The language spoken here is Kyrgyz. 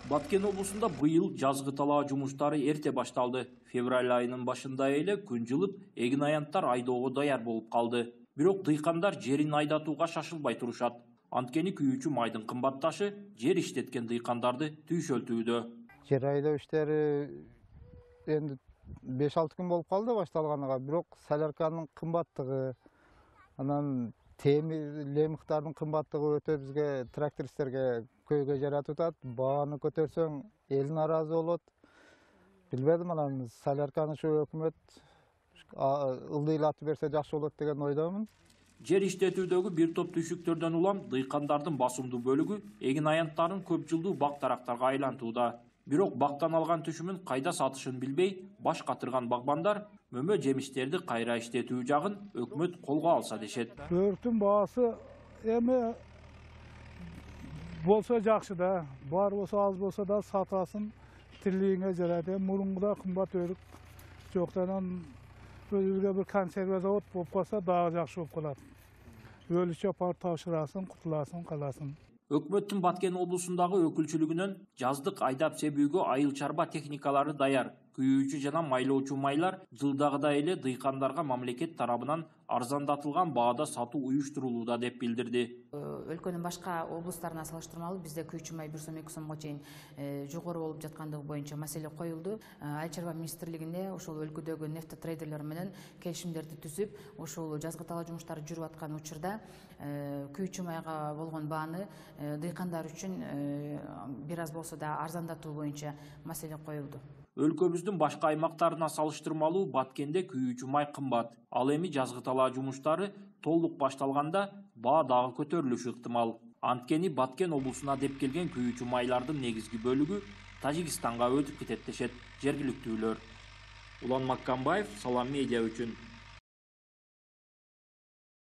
Баткен облусунда быйыл жазгы талаа жумуштары эрте башталды. Февраль айынын башында эле күн жылып, эгин аянттар айдоого даяр болуп калды. Бирок дыйкандар жерин айдатууга шашылбай турушат. Анткени күйүүчү майдын кымбатташы жер иштеткен дыйкандарды түйшөлтүүдө. Жер айдоо иштери энди 5-6 күн болуп калды башталганына, бирок солярканын кымбаттыгы, анан лемиктардын кымбаттыгы өтө бизге трактористтерге көйгөй жаратып атат. Бааны көтөрсөң эл наразы болот. Билбедим, анан солярканы ушу өкмөт ылдыйлатып берсе жакшы болот деген ойдомун. Жер иштетүүдөгү бир топ түйшүктөрдөн улам дыйкандардын басымдуу бөлүгү эгин аянттарын көп жылдуу бак тарактарга айлантууда. Бирок бактан алган түшүмүн кайда сатышын билбей, баш катырган багбандар мөмө жемиштерди кайра иштетүү жагын өкмөт колго алса дешет. Өртүн баасы эми болсо жакшы да, бар болсо аз болсо да сатасын, тирлигиңе жарайт. Мурункуда кымбат өрүк жоктан өзүгө бир консерва завод болуп калса дагы жакшы болуп калат. Өлүчө апарып тапшырасың, кутуласың, каласың. Өкмөттүн Баткен облусундагы өкүлчүлүгүнөн жаздык айдап себүүгө айыл чарба техникалары даяр. Күйүүчү жана майлоочу майлар жылдагыдай эле дыйкандарга мамлекет тарабынан арзандатылган баада сатуу уюштурулууда деп билдирди. Өлкөнүн башка облустарына салыштырмалуу бизде күйүүчү май 1 сом 2 сомго чейин жогору болуп жаткандыгы боюнча маселе коюлду. Айыл чарба министрлигинде ошол өлкөдөгү нефтотрейдерлер менен келишимдерди түзүп, ошол жазгы талаа жумуштары жүрүп аткан учурда күйүүчү майга болгон бааны дыйкандар үчүн бир аз болсо да арзандатуу боюнча маселе коюлду. Өлкөбүздүн башка аймактарына салыштырмалуу Баткенде күйүүчү май кымбат. Ал эми жазгы талаа жумуштары толук башталганда баа дагы көтөрүлүшү ыктымал. Анткени Баткен облусуна деп келген күйүүчү майлардын негизги бөлүгү Тажикстанга өтүп кетет дешет жергиликтүүлөр. Улан Маккамбаев, Салам медиа үчүн.